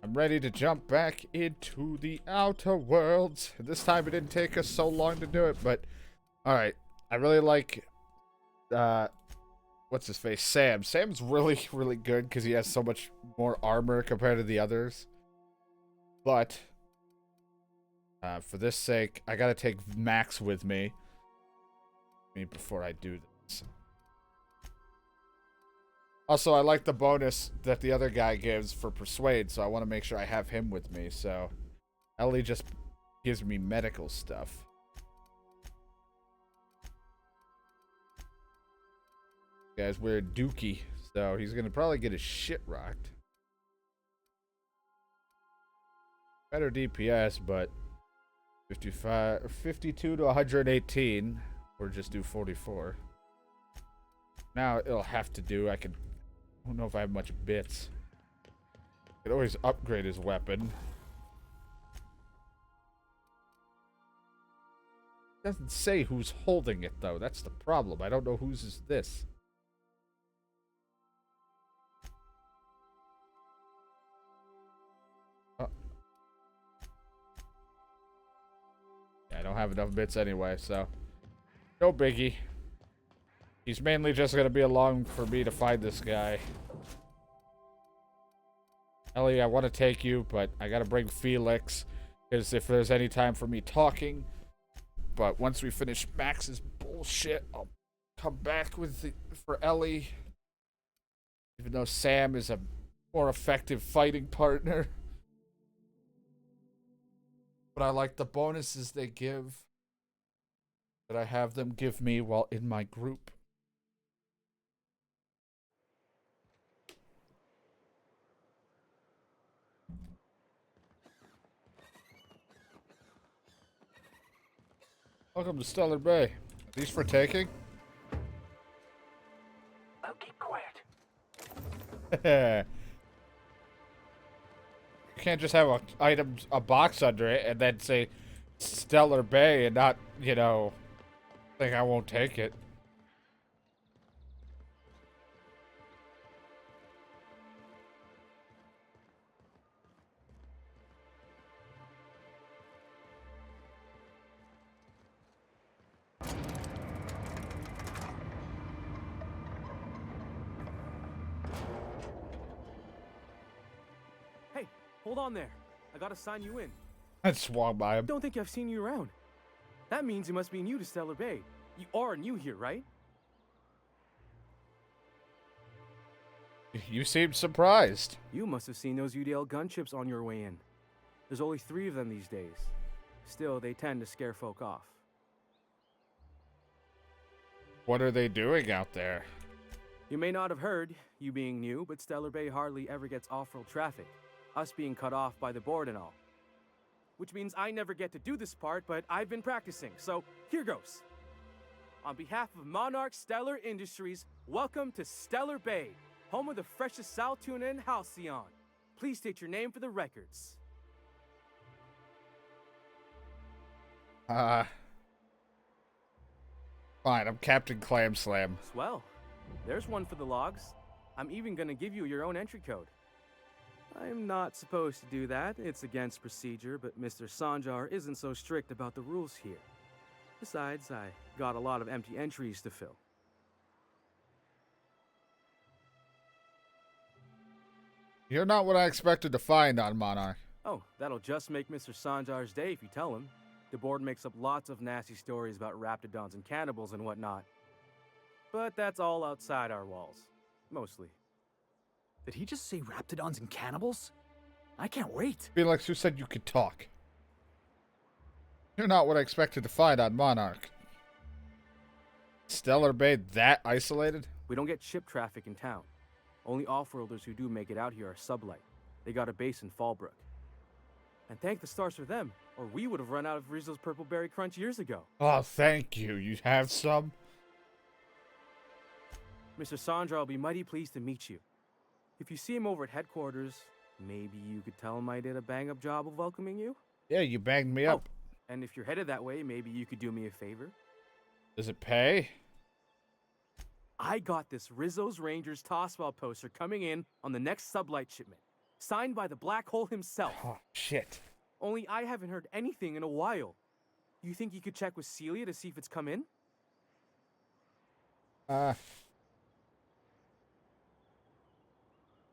I'm ready to jump back into the outer worlds. This time it didn't take us so long to do it, but alright. I really like what's his face? Sam. Sam's really, really good because he has so much more armor compared to the others. But for this sake, I gotta take Max with me. Before I do this. Also, I like the bonus that the other guy gives for Persuade, so I want to make sure I have him with me, so Ellie just gives me medical stuff. Guys, we're a dookie, so he's going to probably get his shit rocked. Better DPS, but 52 to 118, or just do 44. Now it'll have to do, I don't know if I have much bits. I could always upgrade his weapon. It doesn't say who's holding it, though. That's the problem. I don't know whose is this. Oh. Yeah, I don't have enough bits anyway, so no biggie. He's mainly just going to be along for me to find this guy. Ellie, I want to take you, but I got to bring Felix. Because if there's any time for me talking. But once we finish Max's bullshit, I'll come back with for Ellie. Even though Sam is a more effective fighting partner. But I like the bonuses they give. That I have them give me while in my group. Welcome to Stellar Bay. Are these for taking? I'll keep quiet. You can't just have a box under it and then say Stellar Bay and not, think I won't take it. Hey, hold on there. I gotta sign you in. I swung by him. Don't think I've seen you around. That means you must be new to Stellar Bay. You are new here, right? You seemed surprised. You must have seen those UDL gunships on your way in. There's only 3 of them these days. Still, they tend to scare folk off. What are they doing out there? You may not have heard, you being new, but Stellar Bay hardly ever gets off-road traffic. Us being cut off by the board and all. Which means I never get to do this part, but I've been practicing, so here goes. On behalf of Monarch Stellar Industries, welcome to Stellar Bay, home of the freshest sal tuna and halcyon. Please state your name for the records. Fine, I'm Captain Clam Slam. Swell. There's one for the logs. I'm even gonna give you your own entry code. I'm not supposed to do that. It's against procedure, but Mr. Sanjar isn't so strict about the rules here. Besides, I got a lot of empty entries to fill. You're not what I expected to find on Monarch. Oh, that'll just make Mr. Sanjar's day if you tell him. The board makes up lots of nasty stories about raptidons and cannibals and whatnot. But that's all outside our walls. Mostly. Did he just say raptidons and cannibals? I can't wait. Felix, who said you could talk? You're not what I expected to find on Monarch. Stellar Bay that isolated? We don't get ship traffic in town. Only off-worlders who do make it out here are sublight. They got a base in Fallbrook. And thank the stars for them, or we would have run out of Rizzo's Purple Berry Crunch years ago. Oh, thank you. You have some? Mr. Sandra will be mighty pleased to meet you. If you see him over at headquarters, maybe you could tell him I did a bang-up job of welcoming you? Yeah, you banged me up. Oh, and if you're headed that way, maybe you could do me a favor? Does it pay? I got this Rizzo's Rangers Tossball poster coming in on the next sublight shipment. Signed by the black hole himself. Oh, shit. Only I haven't heard anything in a while. You think you could check with Celia to see if it's come in?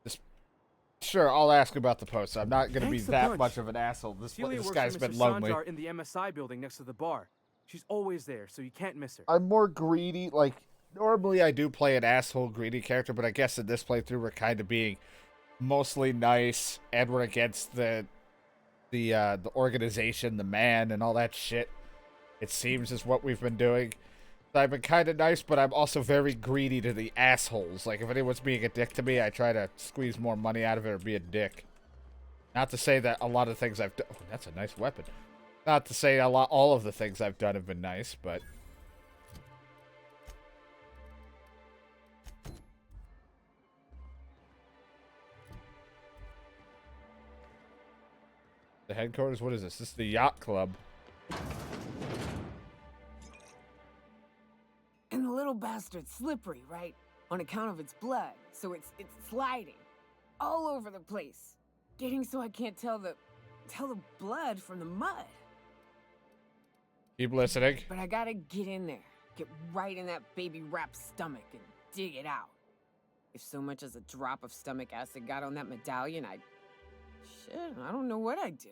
Just, sure, I'll ask about the post. I'm not going to be Thanks a that bunch. much of an asshole. This Celia works guy's for been Mr. lonely. Sanjar in the MSI building next to the bar. She's always there, so you can't miss her. I'm more greedy. Like, normally I do play an asshole greedy character, but I guess in this playthrough we're kind of being mostly nice, and we're against the organization, the man, and all that shit. It seems is what we've been doing. So I've been kind of nice, but I'm also very greedy to the assholes. Like, if anyone's being a dick to me, I try to squeeze more money out of it or be a dick. Not to say that a lot of things I've done... Oh, that's a nice weapon. Not to say all of the things I've done have been nice, but... The headquarters? What is this? This is the yacht club. And the little bastard's slippery, right? On account of its blood, so it's sliding all over the place, getting so I can't tell the blood from the mud. Keep listening. But I gotta get in there, get right in that baby rap's stomach and dig it out. If so much as a drop of stomach acid got on that medallion, I don't know what I'd do.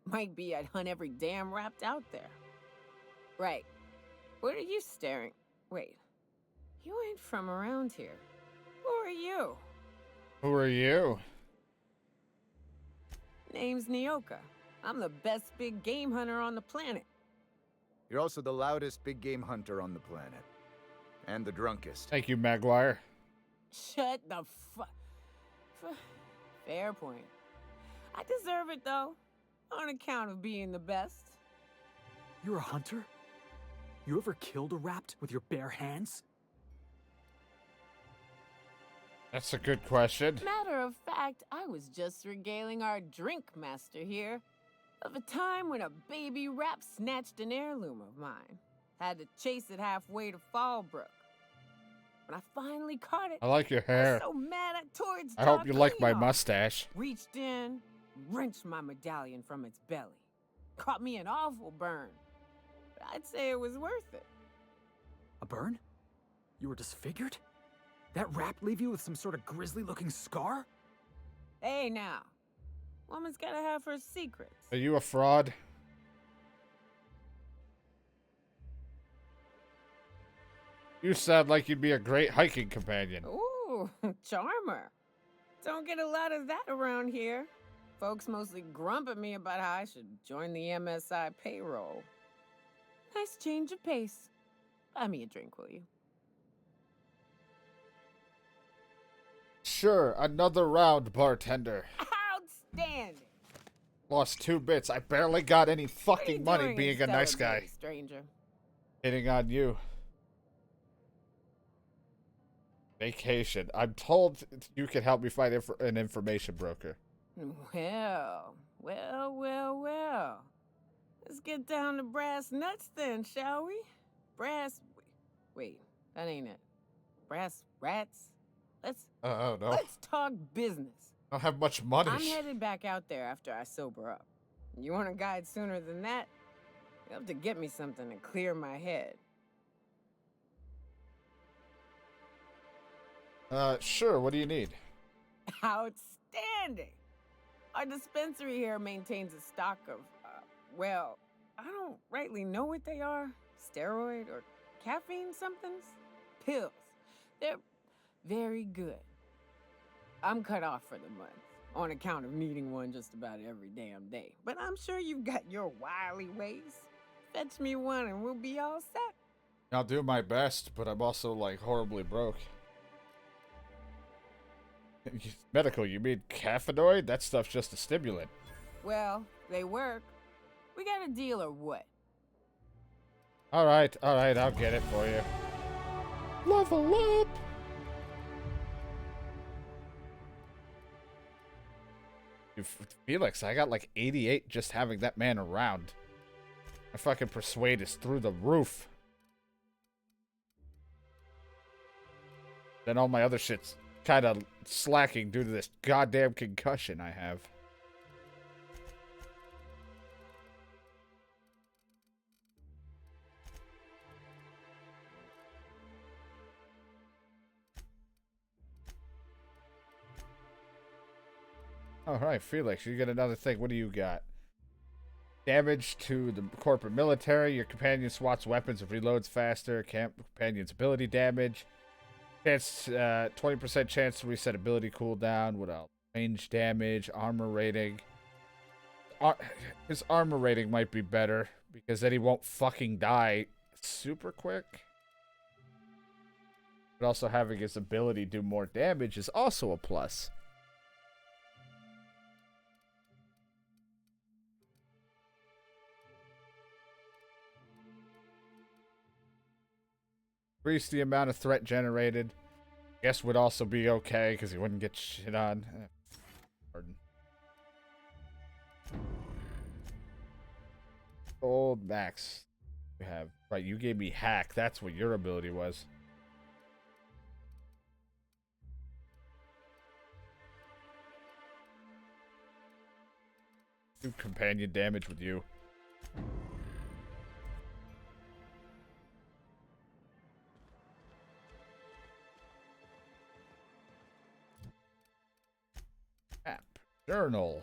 Might be I'd hunt every damn wrapped out there. Right. What are you staring? Wait. You ain't from around here. Who are you? Who are you? Name's Nyoka. I'm the best big game hunter on the planet. You're also the loudest big game hunter on the planet. And the drunkest. Thank you, Maguire. Shut the Fair point. I deserve it, though. On account of being the best. You're a hunter? You ever killed a rapt with your bare hands? That's a good question. Matter of fact, I was just regaling our drink master here of a time when a baby rap snatched an heirloom of mine. Had to chase it halfway to Fallbrook. When I finally caught it, I like your I hair. was so mad I tore its I hope jaw you like my clean off. mustache. Reached in, wrenched my medallion from its belly. Caught me an awful burn. But I'd say it was worth it. A burn? You were disfigured? That rap leave you with some sort of grisly-looking scar? Hey now, woman's gotta have her secrets. Are you a fraud? You sound like you'd be a great hiking companion. Ooh, charmer. Don't get a lot of that around here. Folks mostly grump at me about how I should join the MSI payroll. Nice change of pace. Buy me a drink, will you? Sure, another round, bartender. Outstanding. Lost 2 bits. I barely got any What are you fucking money doing being in a nice Stellar Bay, guy. stranger? Hitting on you. Vacation. I'm told you can help me find an information broker. Well. Let's get down to brass nuts then, shall we? Wait, that ain't it. Brass rats? Oh, no. Let's talk business. I don't have much money. I'm headed back out there after I sober up. You want a guide sooner than that? You'll have to get me something to clear my head. Sure. What do you need? Outstanding! Our dispensary here maintains a stock of, well, I don't rightly know what they are. Steroid or caffeine somethings? Pills. They're very good. I'm cut off for the month, on account of needing one just about every damn day. But I'm sure you've got your wily ways. Fetch me one and we'll be all set. I'll do my best, but I'm also, like, horribly broke. Medical, you mean caffeinoid? That stuff's just a stimulant. Well, they work. We got a deal or what? Alright, I'll get it for you. Level up! Felix, I got like 88 just having that man around. My fucking persuade is through the roof. Then all my other shit's kind of slacking due to this goddamn concussion I have. Alright, Felix, you get another thing. What do you got? Damage to the corporate military. Your companion swats weapons and reloads faster. Companion's ability damage. Chance, 20% chance to reset ability cooldown. What else? Range damage. Armor rating. His armor rating might be better because then he won't fucking die super quick. But also having his ability do more damage is also a plus. Increase the amount of threat generated. Guess would also be okay because he wouldn't get shit on. Pardon. Old max. You have right. You gave me hack. That's what your ability was. Do companion damage with you. App. Journal.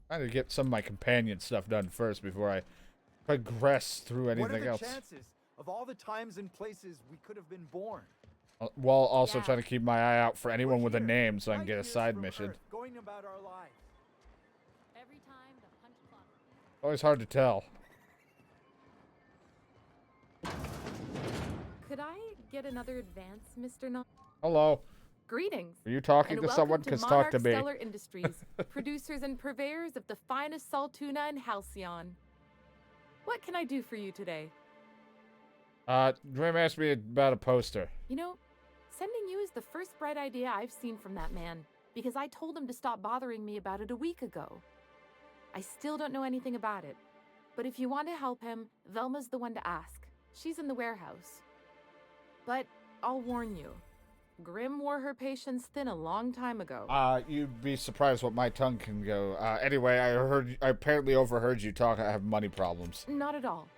Trying to get some of my companion stuff done first before I progress through anything else. What are the chances of all the times and places we could have been born? While also Yeah. trying to keep my eye out for anyone We're with a here, name so I can light get a years side from mission. Earth, going about our lives. Every time the punch clock. Always hard to tell. Could I get another advance, Mr. Non? Hello. Greetings. Are you talking And to welcome someone? to Because Monarch talk to me. Stellar Industries, producers and purveyors of the finest salt tuna in Halcyon. What can I do for you today? Grim asked me about a poster. You know, sending you is the first bright idea I've seen from that man, because I told him to stop bothering me about it a week ago. I still don't know anything about it, but if you want to help him, Velma's the one to ask. She's in the warehouse. But I'll warn you, Grim wore her patience thin a long time ago. You'd be surprised what my tongue can go. Anyway, I apparently overheard you talk. I have money problems. Not at all.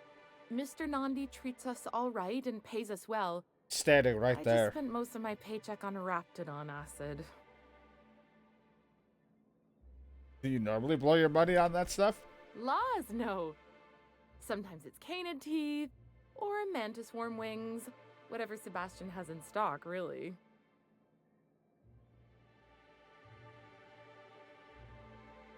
Mr. Nandi treats us all right and pays us well. Standing right I there. just spent most of my paycheck on Raptidon acid. Do you normally blow your money on that stuff? Laws, no. Sometimes it's canid teeth, or mantis worm wings. Whatever Sebastian has in stock, really.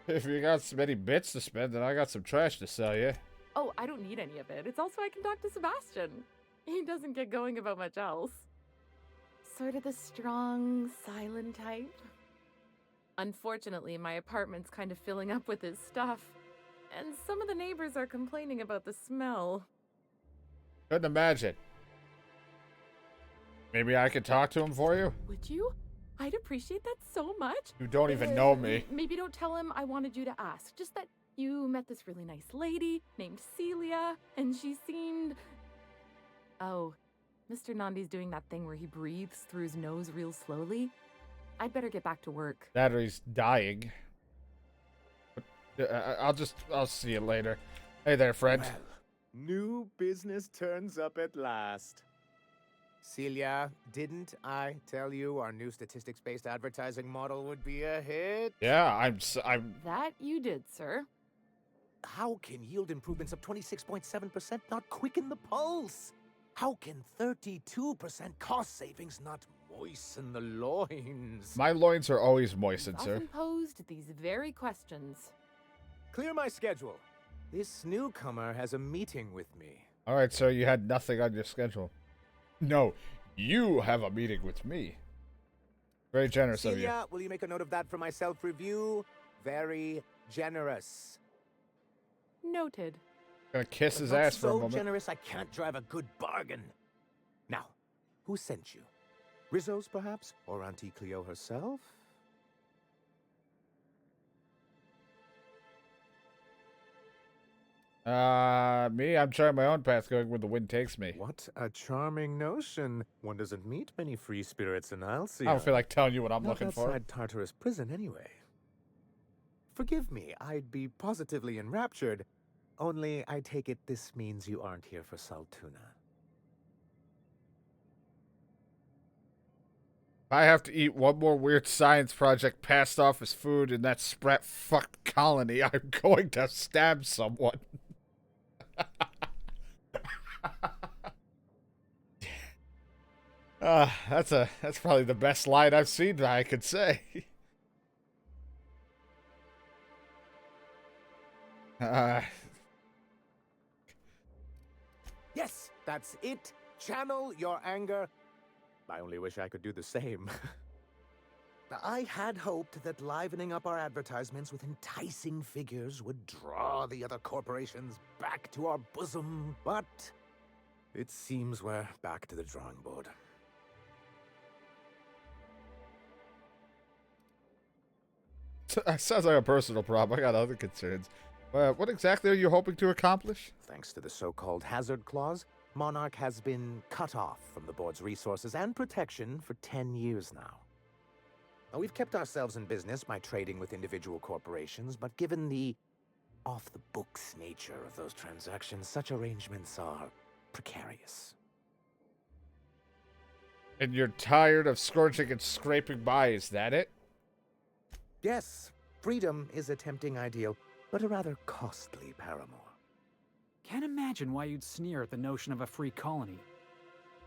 If you got so many bits to spend, then I got some trash to sell you. Oh, I don't need any of it. It's also I can talk to Sebastian. He doesn't get going about much else. Sort of the strong, silent type. Unfortunately, my apartment's kind of filling up with his stuff. And some of the neighbors are complaining about the smell. Couldn't imagine. Maybe I could talk to him for you? Would you? I'd appreciate that so much. You don't even know me. Maybe don't tell him I wanted you to ask. Just that you met this really nice lady named Celia, and she seemed... Oh, Mr. Nandi's doing that thing where he breathes through his nose real slowly. I'd better get back to work. That or he's dying. I'll see you later. Hey there, friend. Well, new business turns up at last. Celia, didn't I tell you our new statistics-based advertising model would be a hit? Yeah, I'm. That you did, sir. How can yield improvements of 26.7% not quicken the pulse? How can 32% cost savings not moisten the loins? My loins are always moistened, I've sir. often posed these very questions. Clear my schedule. This newcomer has a meeting with me. All right, sir. You had nothing on your schedule. No, you have a meeting with me. Very generous of you. Celia, will you make a note of that for my self-review? Very generous. Noted. Gonna kiss But his not ass for a so moment. generous I can't drive a good bargain. Now, who sent you? Rizzo's, perhaps? Or Auntie Cleo herself? Me, I'm trying my own path, going where the wind takes me. What a charming notion. One doesn't meet many free spirits in Halcyon. I don't feel like telling you what I'm Not looking for. outside Tartarus prison, anyway. Forgive me, I'd be positively enraptured. Only, I take it this means you aren't here for Saltuna. I have to eat one more weird science project passed off as food in that sprat fucked colony, I'm going to stab someone. That's probably the best line I've seen that I could say. Yes, that's it. Channel your anger. I only wish I could do the same. I had hoped that livening up our advertisements with enticing figures would draw the other corporations back to our bosom, but it seems we're back to the drawing board. Sounds like a personal problem. I got other concerns. What exactly are you hoping to accomplish? Thanks to the so-called hazard clause, Monarch has been cut off from the board's resources and protection for 10 years now. Now, we've kept ourselves in business by trading with individual corporations, but given the off-the-books nature of those transactions, such arrangements are precarious. And you're tired of scorching and scraping by, is that it? Yes, freedom is a tempting ideal, but a rather costly paramour. Can't imagine why you'd sneer at the notion of a free colony.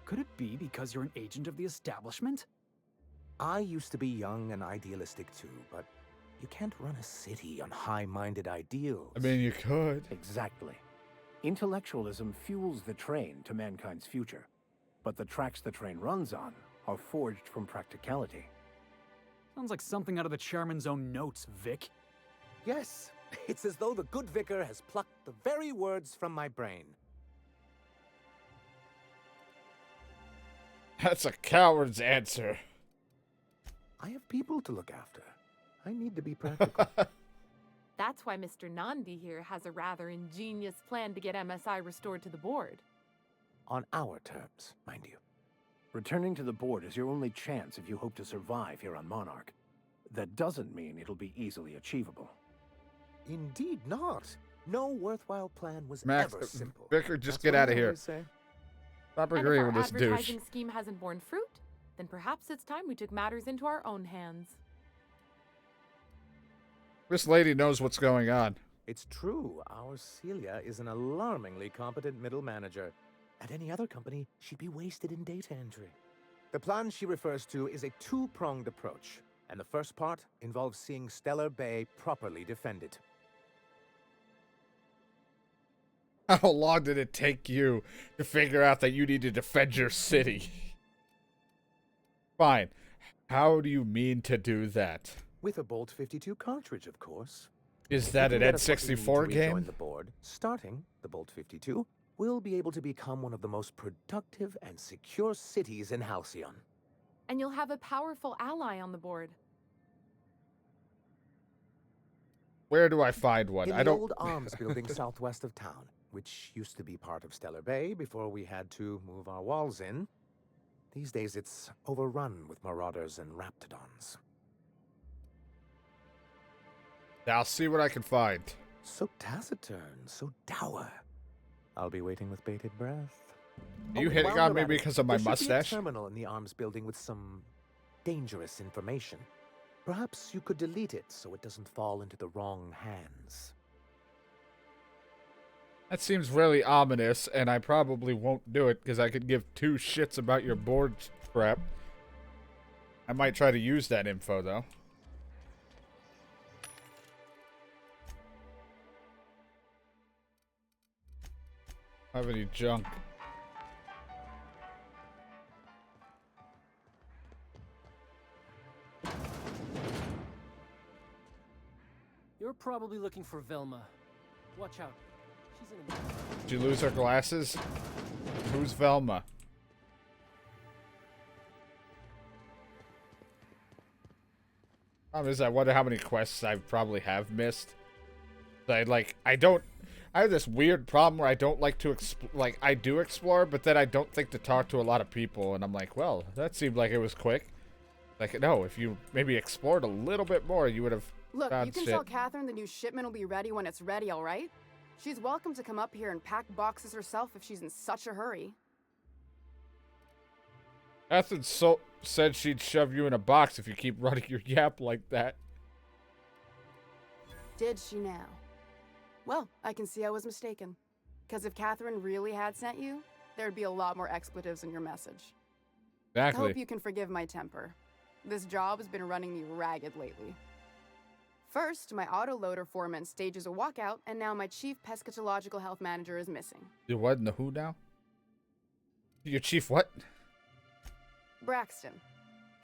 Could it be because you're an agent of the establishment? I used to be young and idealistic too, but you can't run a city on high-minded ideals. I mean, you could. Exactly. Intellectualism fuels the train to mankind's future, but the tracks the train runs on are forged from practicality. Sounds like something out of the chairman's own notes, Vic. Yes, it's as though the good vicar has plucked the very words from my brain. That's a coward's answer. I have people to look after. I need to be practical. That's why Mr. Nandi here has a rather ingenious plan to get MSI restored to the board. On our terms, mind you. Returning to the board is your only chance if you hope to survive here on Monarch. That doesn't mean it'll be easily achievable. Indeed not. No worthwhile plan was Max, ever simple. Vicar, just That's get what out I of here. always say. Stop And if agreeing our with this douche. advertising scheme hasn't borne fruit, then perhaps it's time we took matters into our own hands. This lady knows what's going on. It's true, our Celia is an alarmingly competent middle manager. At any other company, she'd be wasted in data entry. The plan she refers to is a two-pronged approach, and the first part involves seeing Stellar Bay properly defended. How long did it take you to figure out that you need to defend your city? Fine. How do you mean to do that? With a Bolt 52 cartridge, of course. Is If that you an can get us what we need to N64 rejoin game? the board, starting the Bolt 52, we'll be able to become one of the most productive and secure cities in Halcyon. And you'll have a powerful ally on the board. Where do I find one? In I the don't. old arms building southwest of town, which used to be part of Stellar Bay before we had to move our walls in. These days it's overrun with marauders and raptidons. I'll see what I can find. So taciturn, so dour. I'll be waiting with bated breath. Are you and hitting while on you're me at it, because of my there should mustache? be a terminal in the arms building with some dangerous information. Perhaps you could delete it so it doesn't fall into the wrong hands. That seems really ominous, and I probably won't do it because I could give two shits about your board crap. I might try to use that info, though. Have any junk? You're probably looking for Velma. Watch out. She's in a... Did you lose her glasses? Who's Velma? I wonder how many quests I probably have missed. I don't. I have this weird problem where I don't like to like I do explore, but then I don't think to talk to a lot of people, and I'm like, well, that seemed like it was quick. Like, no, if you maybe explored a little bit more, you would have. Look, found you can shit. tell Catherine the new shipment will be ready when it's ready, all right? She's welcome to come up here and pack boxes herself if she's in such a hurry. Catherine said she'd shove you in a box if you keep running your yap like that. Did she now? Well, I can see I was mistaken. Because if Catherine really had sent you, there'd be a lot more expletives in your message. Exactly. I hope you can forgive my temper. This job has been running me ragged lately. First, my autoloader foreman stages a walkout, and now my chief pescatological health manager is missing. Your what in the who now? Your chief what? Braxton.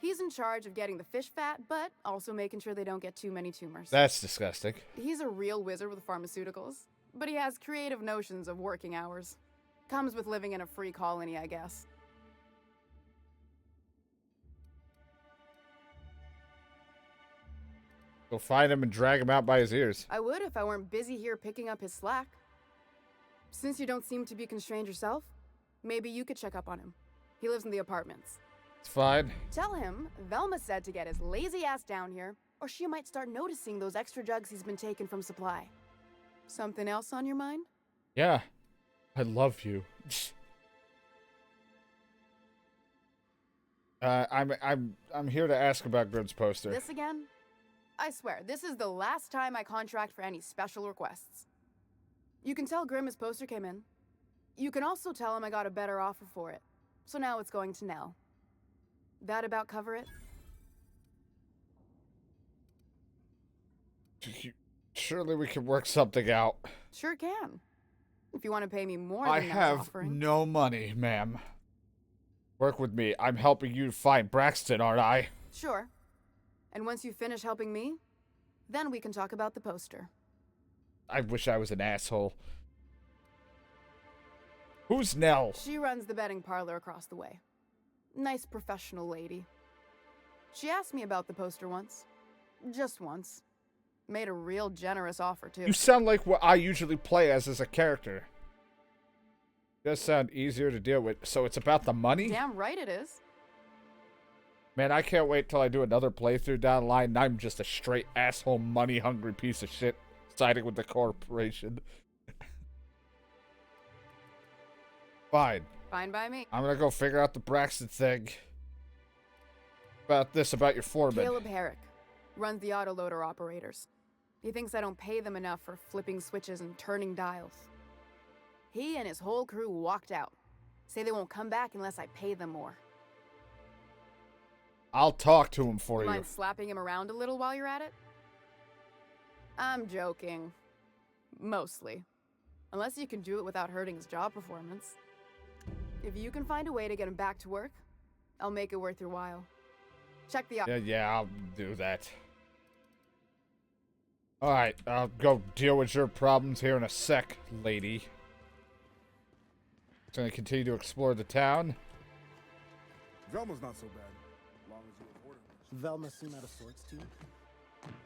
He's in charge of getting the fish fat, but also making sure they don't get too many tumors. That's disgusting. He's a real wizard with pharmaceuticals, but he has creative notions of working hours. Comes with living in a free colony, I guess. Go find him and drag him out by his ears. I would if I weren't busy here picking up his slack. Since you don't seem to be constrained yourself, maybe you could check up on him. He lives in the apartments. It's fine. Tell him Velma said to get his lazy ass down here, or she might start noticing those extra drugs he's been taking from supply. Something else on your mind? Yeah. I love you. I'm here to ask about Grim's poster. This again? I swear, this is the last time I contract for any special requests. You can tell Grim his poster came in. You can also tell him I got a better offer for it. So now it's going to Nell. That about cover it? Surely we can work something out. Sure can. If you want to pay me more I than Nell's have offering. no money, ma'am. Work with me. I'm helping you find Braxton, aren't I? Sure. And once you finish helping me, then we can talk about the poster. I wish I was an asshole. Who's Nell? She runs the betting parlor across the way. Nice professional lady. She asked me about the poster once. Just once. Made a real generous offer, too. You sound like what I usually play as a character. Does sound easier to deal with. So it's about the money? Damn right it is. Man, I can't wait till I do another playthrough down the line and I'm just a straight asshole money-hungry piece of shit siding with the corporation. Fine. Fine by me. I'm gonna go figure out the Braxton thing. About your foreman. Caleb Herrick runs the autoloader operators. He thinks I don't pay them enough for flipping switches and turning dials. He and his whole crew walked out. Say they won't come back unless I pay them more. I'll talk to him for you. Mind slapping him around a little while you're at it? I'm joking. Mostly. Unless you can do it without hurting his job performance. If you can find a way to get him back to work, I'll make it worth your while. Check the Yeah, I'll do that. Alright, I'll go deal with your problems here in a sec, lady. Gonna continue to explore the town. Velma's not so bad. As long as you afford it. Velma seem out of sorts to you?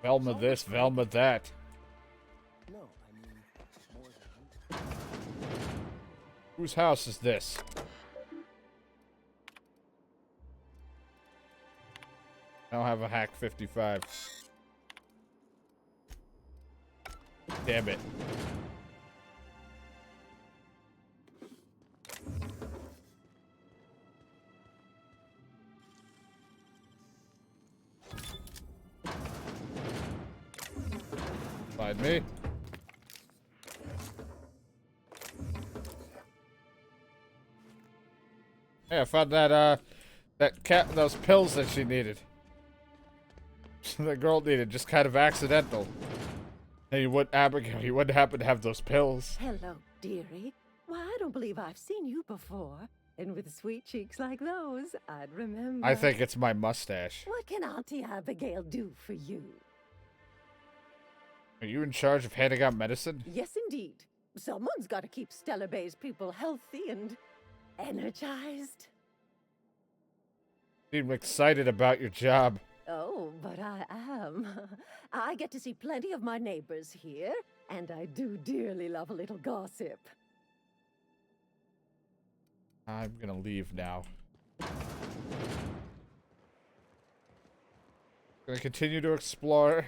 Velma this, Velma that. No, I mean, more than... Whose house is this? I don't have a hack 55. Damn it. Find me. Hey, I found that those pills that she needed. The girl needed, just kind of accidental. And you wouldn't, Abigail, you wouldn't happen to have those pills. Hello, dearie. Why, I don't believe I've seen you before. And with sweet cheeks like those, I'd remember. I think it's my mustache. What can Auntie Abigail do for you? Are you in charge of handing out medicine? Yes, indeed. Someone's got to keep Stellar Bay's people healthy and energized. Seem excited about your job. Oh, but I am. I get to see plenty of my neighbors here. And I do dearly love a little gossip. I'm gonna leave now. Gonna continue to explore.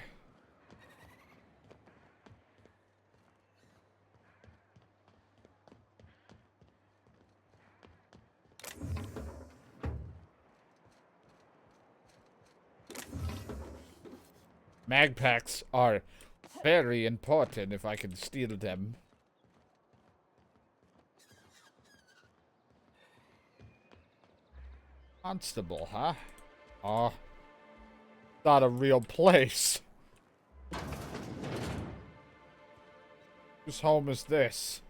Mag packs are very important if I can steal them. Constable, huh? Oh, not a real place. Whose home is this?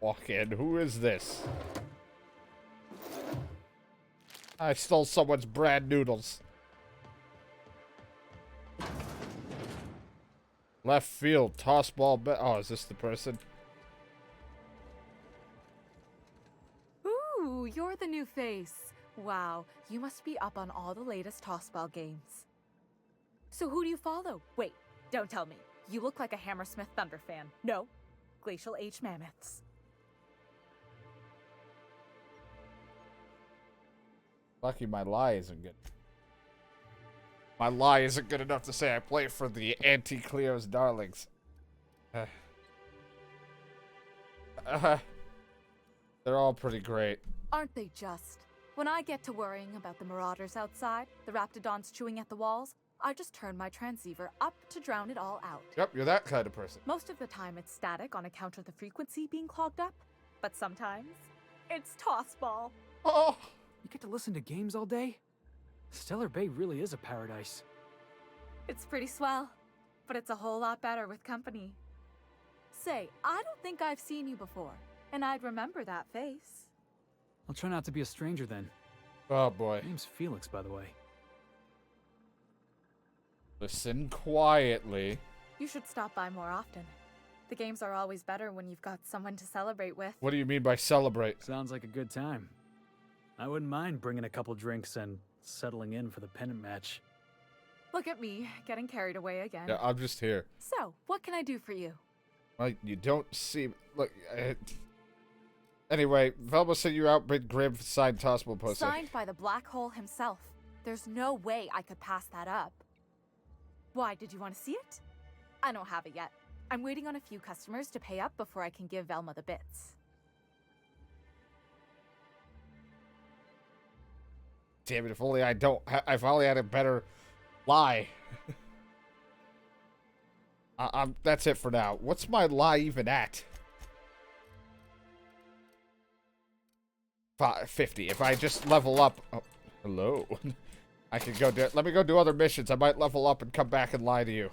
Walk in. Who is this? I stole someone's brand noodles. Left field, toss ball. Oh, is this the person? Ooh, you're the new face. Wow, you must be up on all the latest tossball games. So who do you follow? Wait, don't tell me. You look like a Hammersmith Thunder fan. No, Glacial H Mammoths. Lucky my lie isn't good. My lie isn't good enough to say I play for the Anti-Cleo's Darlings. They're all pretty great. Aren't they just? When I get to worrying about the marauders outside, the raptidons chewing at the walls, I just turn my transceiver up to drown it all out. Yep, you're that kind of person. Most of the time it's static on account of the frequency being clogged up, but sometimes it's tossball. Oh! You get to listen to games all day? Stellar Bay really is a paradise. It's pretty swell, but it's a whole lot better with company. Say, I don't think I've seen you before, and I'd remember that face. I'll try not to be a stranger then. Oh boy. My name's Felix, by the way. Listen quietly. You should stop by more often. The games are always better when you've got someone to celebrate with. What do you mean by celebrate? Sounds like a good time. I wouldn't mind bringing a couple drinks and settling in for the pennant match. Look at me, getting carried away again. Yeah, I'm just here. So, what can I do for you? Well, you don't seem... Look, anyway, Velma sent you out Big Grim signed tossball poster. Signed by the Black Hole himself. There's no way I could pass that up. Why, did you want to see it? I don't have it yet. I'm waiting on a few customers to pay up before I can give Velma the bits. Damn it, if only I don't... I've only had a better lie. That's it for now. What's my lie even at? 50. If I just level up... Oh, hello. I can go do... Let me go do other missions. I might level up and come back and lie to you.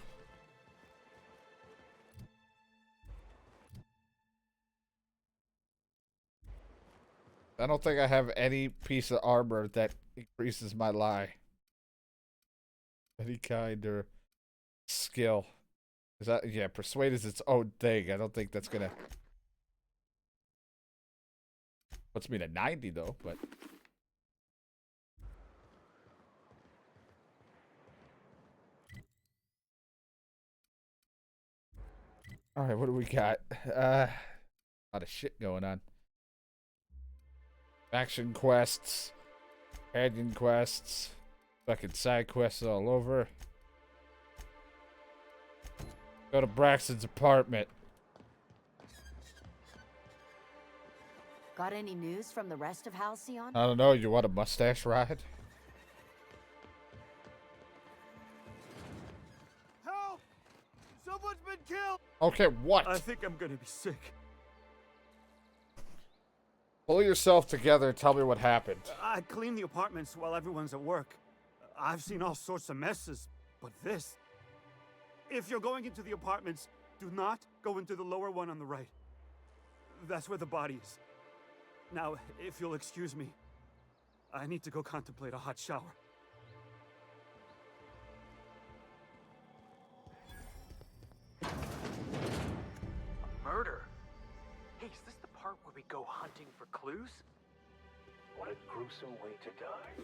I don't think I have any piece of armor that increases my lie. Any kind or skill. Is that... Yeah, persuade is its own thing. I don't think that's gonna... Puts me to 90 though, but... Alright, what do we got? A lot of shit going on. Action quests. Companion quests. Fucking side quests all over. Go to Braxton's apartment. Got any news from the rest of Halcyon? I don't know, you want a mustache ride? Help! Someone's been killed! Okay, what? I think I'm gonna be sick. Pull yourself together and tell me what happened. I clean the apartments while everyone's at work. I've seen all sorts of messes, but this... If you're going into the apartments, do not go into the lower one on the right. That's where the body is. Now, if you'll excuse me, I need to go contemplate a hot shower. Murder? Hey, is this the part where we go hunting for clues? What a gruesome way to die.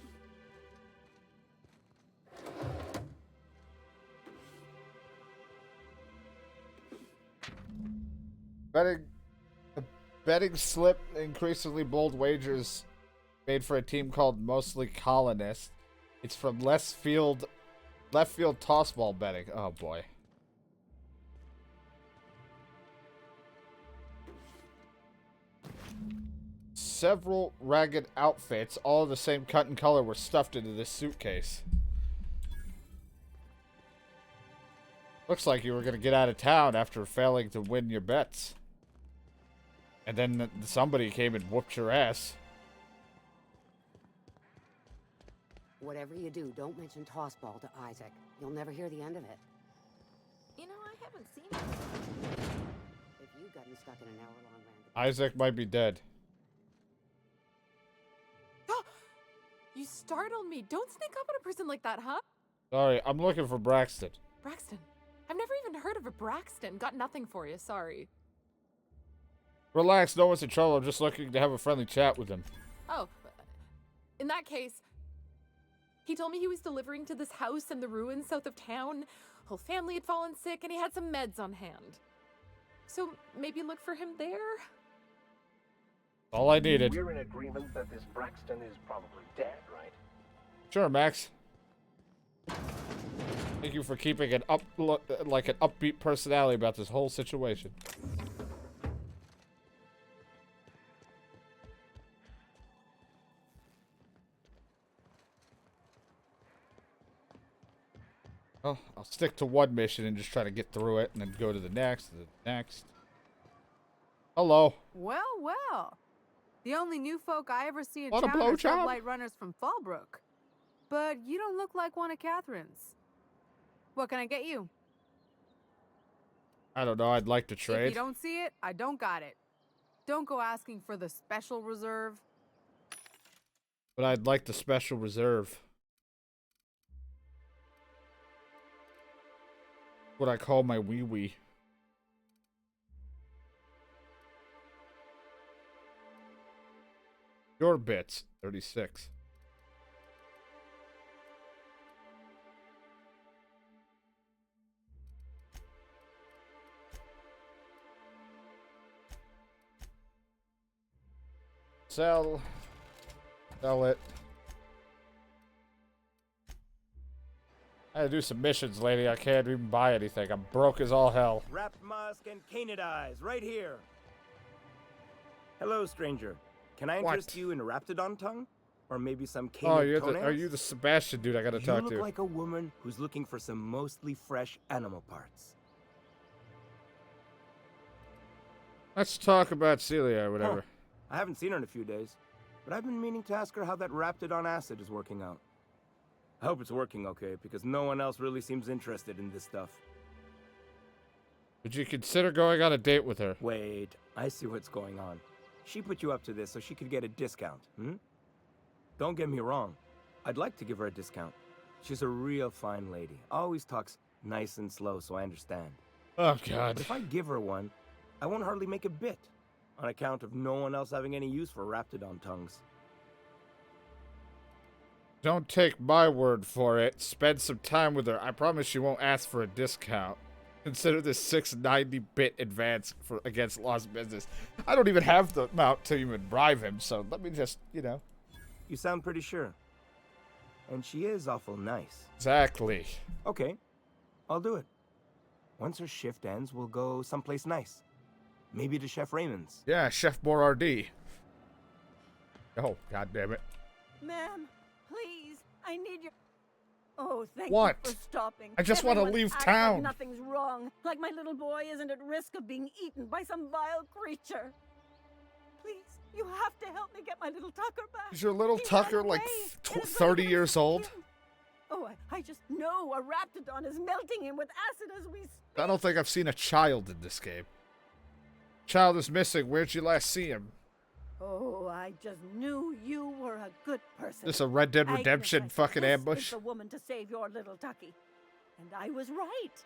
Betting slip, increasingly bold wagers made for a team called Mostly Colonists. It's from left field tossball betting. Oh boy. Several ragged outfits, all of the same cut and color, were stuffed into this suitcase. Looks like you were going to get out of town after failing to win your bets. And then somebody came and whooped your ass. Whatever you do, don't mention tossball to Isaac. You'll never hear the end of it. You know, I haven't seen it. If you've gotten stuck in an hour-long random... Isaac might be dead. You startled me. Don't sneak up on a person like that, huh? Sorry, I'm looking for Braxton. Braxton. I've never even heard of a Braxton. Got nothing for you, sorry. Relax, no one's in trouble. I'm just looking to have a friendly chat with him. Oh, in that case, he told me he was delivering to this house in the ruins south of town. Whole family had fallen sick and he had some meds on hand. So maybe look for him there? All I needed. We're in agreement that this Braxton is probably dead, right? Sure, Max. Thank you for keeping an upbeat personality about this whole situation. Well, I'll stick to one mission and just try to get through it and then go to the next, Hello. Well, well. The only new folk I ever see in Want a town are blowjob? sublight runners from Fallbrook. But you don't look like one of Catherine's. What can I get you? I don't know, I'd like to If trade. you don't see it, I don't got it. Don't go asking for the special reserve. But I'd like the special reserve. What I call my wee-wee. Your bits, 36. Sell it. I gotta do some missions, lady. I can't even buy anything. I'm broke as all hell. Wrapped musk and canid eyes, right here. Hello, stranger. Can I interest you in raptidon tongue? Or maybe some canid toenails? Are you the Sebastian dude I gotta talk to? You look like a woman who's looking for some mostly fresh animal parts. Let's talk about Celia or whatever. Huh. I haven't seen her in a few days, but I've been meaning to ask her how that raptidon acid is working out. I hope it's working okay, because no one else really seems interested in this stuff. Would you consider going on a date with her? Wait, I see what's going on. She put you up to this so she could get a discount, Don't get me wrong. I'd like to give her a discount. She's a real fine lady. Always talks nice and slow, so I understand. Oh, God. But if I give her one, I won't hardly make a bit, on account of no one else having any use for raptidon tongues. Don't take my word for it. Spend some time with her. I promise she won't ask for a discount. Consider this 690-bit advance against lost business. I don't even have the amount to even bribe him, so let me just, You sound pretty sure. And she is awful nice. Exactly. Okay, I'll do it. Once her shift ends, we'll go someplace nice. Maybe to Chef Raymond's. Yeah, Chef Boyardee. Oh, God damn it. Ma'am, please, I need your... Oh, thank What? you for stopping. I just want to Everyone leave acts town. Like nothing's wrong. Like my little boy isn't at risk of being eaten by some vile creature. Please, you have to help me get my little Tucker back. Is your little He Tucker ran like away, 30 years old? Oh, I just know a raptidon is melting him with acid as we speak. I don't think I've seen a child in this game. Child is missing. Where'd you last see him? Oh, I just knew you were a good person. This a Red Dead Redemption Agnes, fucking this ambush? is the woman to save your little Tucky. And I was right.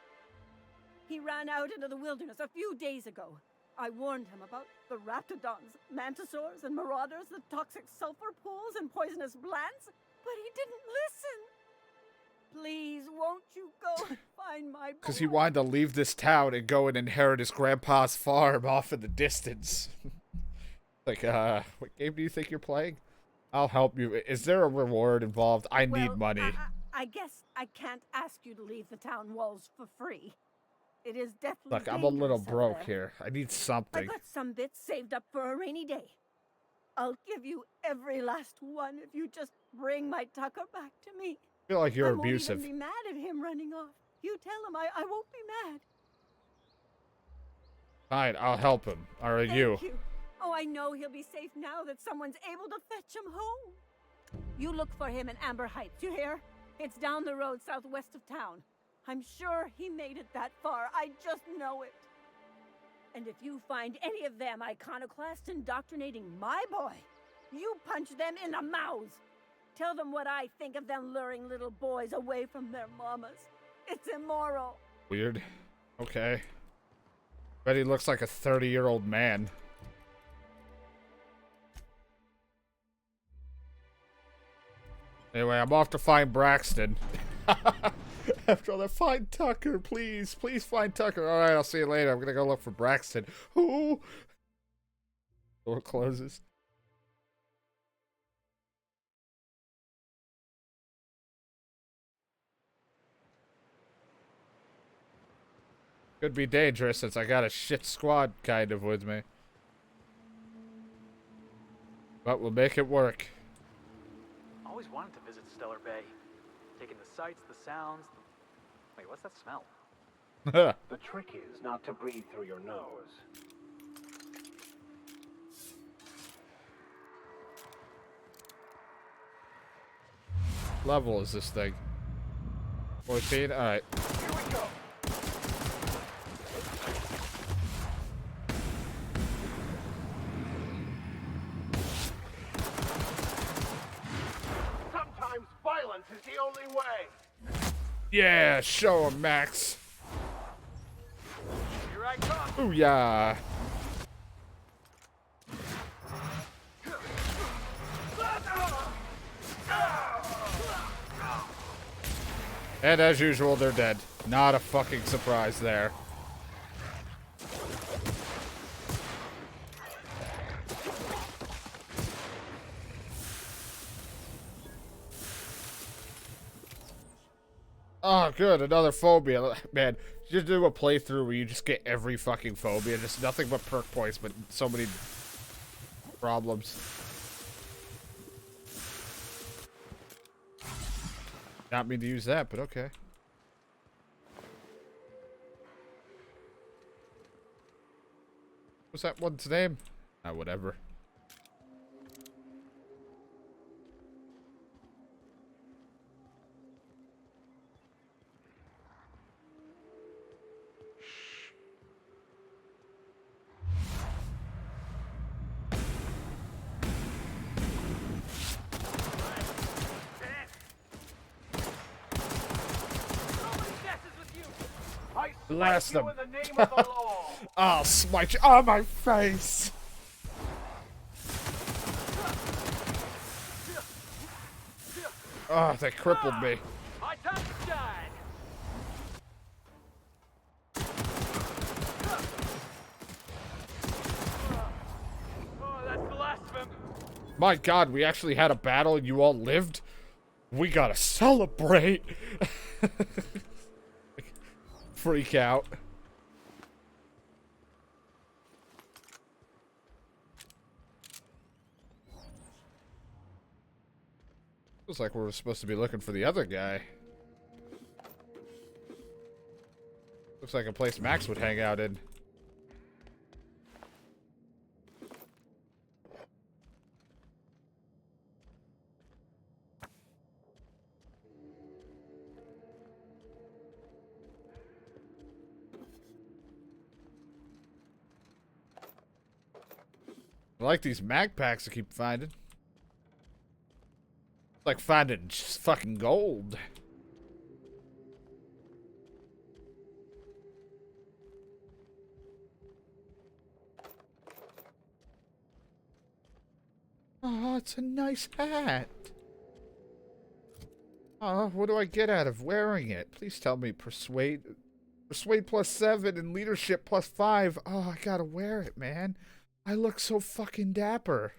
He ran out into the wilderness a few days ago. I warned him about the raptidons, mantisaurs, and marauders, the toxic sulfur pools, and poisonous plants, but he didn't listen. Please, won't you go and find my boy? Because he wanted to leave this town and go and inherit his grandpa's farm off in the distance. Like, what game do you think you're playing? I'll help you. Is there a reward involved? I need money. I guess I can't ask you to leave the town walls for free. It is deathly Look, I'm a little dangerous out broke there. here. I need something. I got some bits saved up for a rainy day. I'll give you every last one if you just bring my Tucker back to me. I feel like you're I abusive. won't even be mad at him running off. You tell him I won't be mad. Fine, I'll help him. Or you. Thank you. Oh, I know he'll be safe now that someone's able to fetch him home. You look for him in Amber Heights, you hear? It's down the road southwest of town. I'm sure he made it that far. I just know it. And if you find any of them iconoclasts indoctrinating my boy, you punch them in the mouths. Tell them what I think of them luring little boys away from their mamas. It's immoral. Weird. Okay. Bet he looks like a 30-year-old man. Anyway, I'm off to find Braxton. After all that, find Tucker, please. Please find Tucker. Alright, I'll see you later. I'm gonna go look for Braxton. Ooh. Door closes. Could be dangerous since I got a shit squad kind of with me. But we'll make it work. Always wanted to visit Stellar Bay. Taking the sights, the sounds. Wait, what's that smell? The trick is not to breathe through your nose. Level is this thing? 14? Alright. Here we go. Sometimes violence is the only way. Yeah, show him, Max. Here I come. Ooh, yeah. And as usual, they're dead. Not a fucking surprise there. Oh, good. Another phobia. Man, you just do a playthrough where you just get every fucking phobia. Just nothing but perk points, but so many problems. Not mean to use that, but okay. What's that one's name? Ah, whatever. Blast them. I'll smite you on my face. Oh, they crippled me. My time to shine. Oh, that's blasphemy. My God, we actually had a battle and you all lived? We gotta celebrate. Freak out. Looks like we're supposed to be looking for the other guy. Looks like a place Max would hang out in. I like these mag packs I keep finding. It's like finding just fucking gold. Oh, it's a nice hat. Oh, what do I get out of wearing it? Please tell me persuade +7 and leadership +5. Oh, I gotta wear it, man. I look so fucking dapper.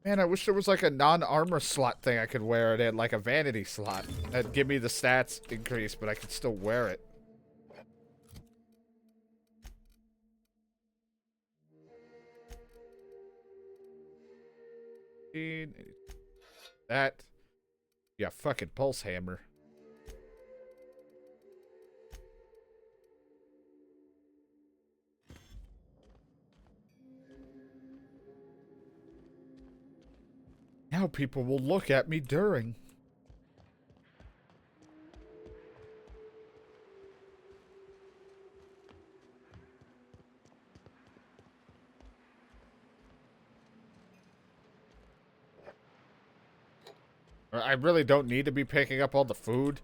Man, I wish there was like a non-armor slot thing I could wear it in, like a vanity slot. That'd give me the stats increase, but I could still wear it. That. Yeah, fucking pulse hammer. Now people will look at me during. I really don't need to be picking up all the food,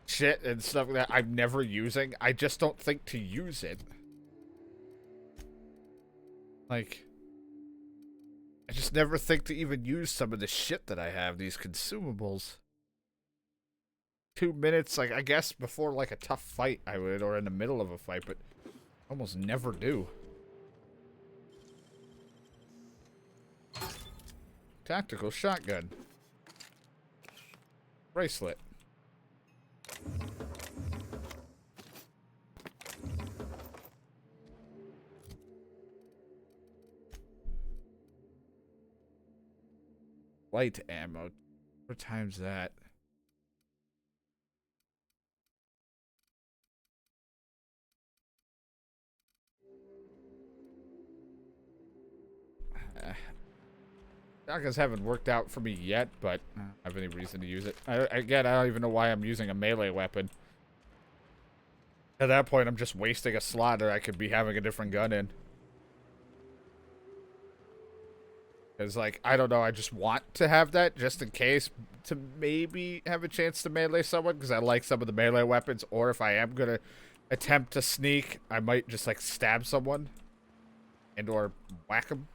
shit, and stuff that I'm never using. I just don't think to use it. Like, I just never think to even use some of the shit that I have, these consumables. 2 minutes, like, I guess before, like, a tough fight I would, or in the middle of a fight, but almost never do. Tactical shotgun. Bracelet. Light ammo. 4 times that. Shotguns haven't worked out for me yet, but I don't have any reason to use it. Again, I don't even know why I'm using a melee weapon. At that point, I'm just wasting a slot or I could be having a different gun in. It's like, I don't know, I just want to have that just in case to maybe have a chance to melee someone because I like some of the melee weapons, or if I am going to attempt to sneak, I might just like stab someone and or whack them.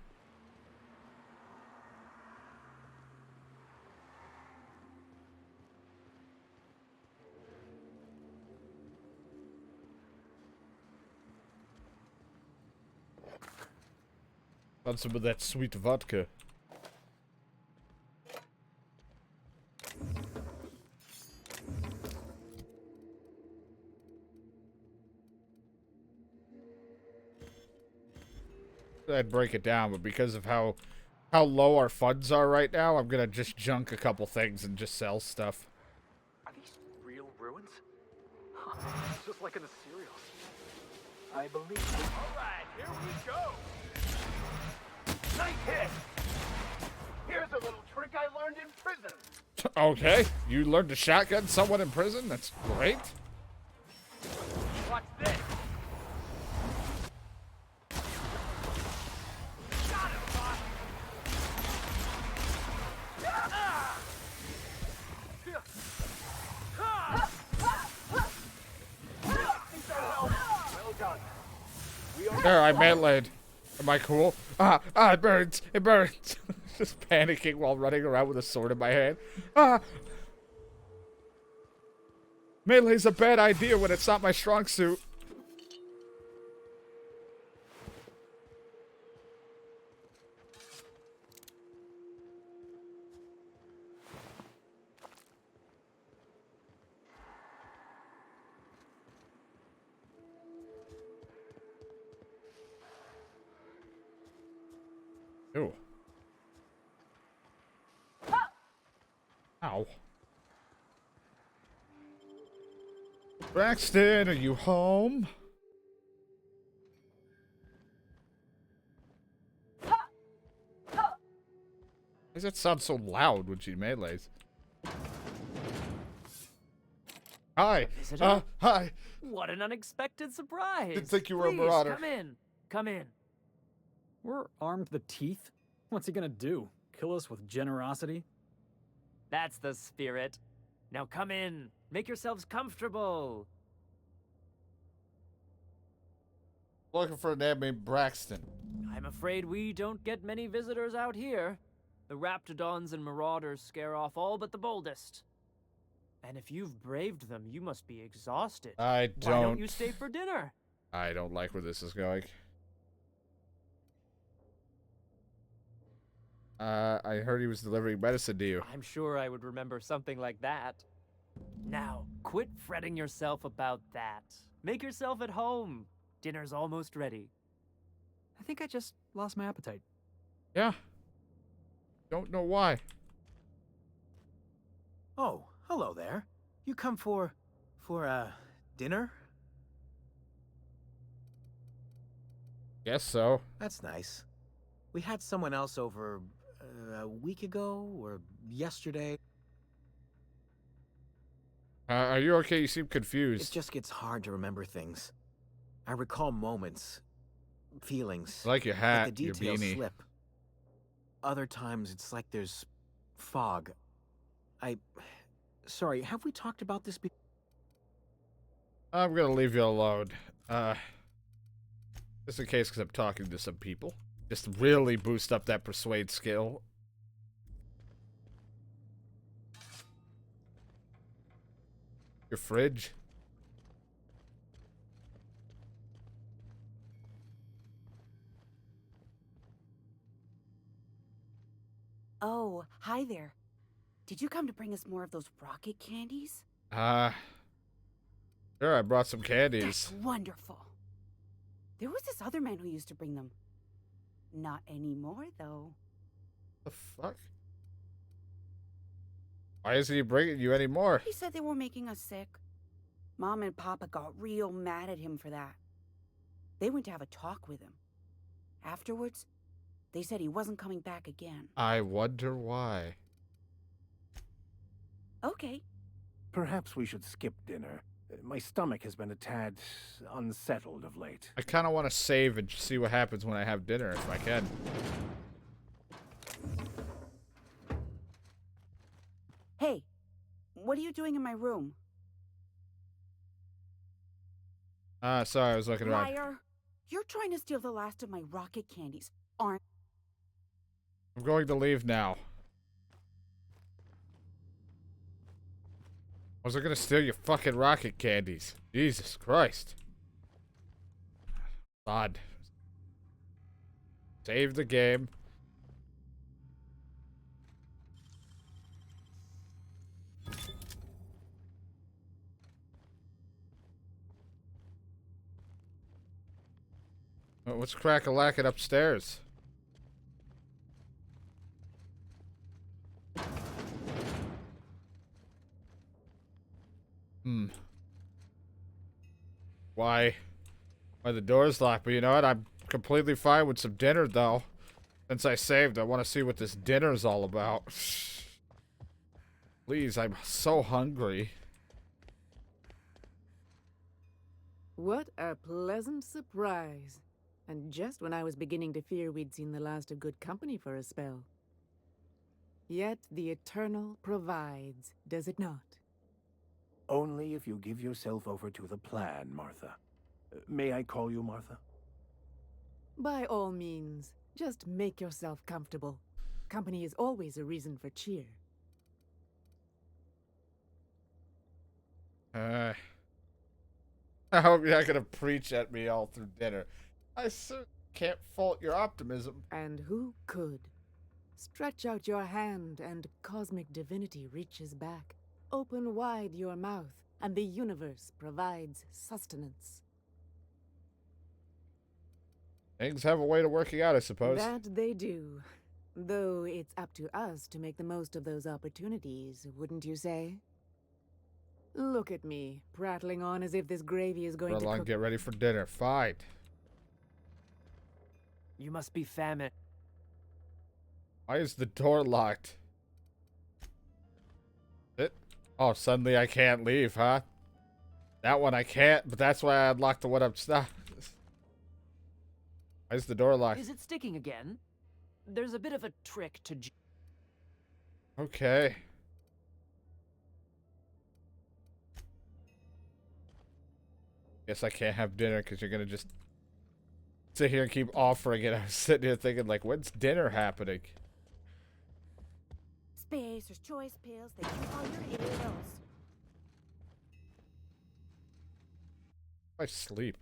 On some of that sweet vodka. I'd break it down, but because of how low our funds are right now, I'm gonna just junk a couple things and just sell stuff. Are these real ruins? Huh, just like in the serials. I believe. All right, here we go. Nice hit. Here's a little trick I learned in prison. Okay, you learned to shotgun someone in prison? That's great. Watch this. Got him, boss. Well done. There, I meleeed. Am I cool? It burns. It burns. Just panicking while running around with a sword in my hand. Melee's a bad idea when it's not my strong suit. Ew. Ow. Braxton, are you home? Why does that sound so loud when she melees? Hi. Hi. What an unexpected surprise. Didn't think you were a Please, marauder. Come in. Come in. We're armed to the teeth. What's he gonna do? Kill us with generosity? That's the spirit. Now come in. Make yourselves comfortable. Looking for a name named Braxton. I'm afraid we don't get many visitors out here. The Raptidons and Marauders scare off all but the boldest. And if you've braved them, you must be exhausted. I Why don't don't. you stay for dinner? I don't like where this is going. I heard he was delivering medicine to you. I'm sure I would remember something like that. Now, quit fretting yourself about that. Make yourself at home. Dinner's almost ready. I think I just lost my appetite. Yeah. Don't know why. Oh, hello there. You come for dinner? Guess so. That's nice. We had someone else over a week ago or yesterday. Are you okay? You seem It confused. just gets hard to remember things. I recall moments, feelings. I like your hat, but the your details beanie. slip. Other times it's like there's fog. Sorry, have we talked about this before? I'm gonna leave you alone. Just in case, because I'm talking to some people. Just really boost up that persuade skill. Your fridge. Oh, hi there. Did you come to bring us more of those rocket candies? Sure, I brought some candies. That's wonderful. There was this other man who used to bring them. Not anymore, though. The fuck? Why isn't he bringing you anymore? He said they were making us sick. Mom and Papa got real mad at him for that. They went to have a talk with him. Afterwards, they said he wasn't coming back again. I wonder why. Okay. Perhaps we should skip dinner. My stomach has been a tad unsettled of late. I kind of want to save and see what happens when I have dinner, if I can. Hey, what are you doing in my room? Sorry, I was looking around. Liar! You're trying to steal the last of my rocket candies, aren't I'm going to leave now. I was gonna steal your fucking rocket candies. Jesus Christ. God. Save the game. What's crack-a-lacking upstairs? Why the door's locked? But you know what? I'm completely fine with some dinner, though. Since I saved, I want to see what this dinner's all about. Please, I'm so hungry. What a pleasant surprise. And just when I was beginning to fear we'd seen the last of good company for a spell. Yet the Eternal provides, does it not? Only if you give yourself over to the plan, Martha. May I call you Martha? By all means, just make yourself comfortable. Company is always a reason for cheer. I hope you're not gonna preach at me all through dinner. I can't fault your optimism. And who could? Stretch out your hand and cosmic divinity reaches back. Open wide your mouth and the universe provides sustenance. Things have a way to working out, I suppose. That they do. Though it's up to us to make the most of those opportunities, wouldn't you say? Look at me, prattling on as if this gravy is going to cook. Get ready for dinner. Fine. You must be famished. Why is the door locked? Oh, suddenly I can't leave, huh? That one I can't, but that's why I unlocked the one upstairs. Why is the door locked? Is it sticking again? There's a bit of a trick to... Okay. Guess I can't have dinner because you're gonna just sit here and keep offering it. I was sitting here thinking, like, when's dinner happening? Spacer's choice pills, they cure all your ills. I sleep.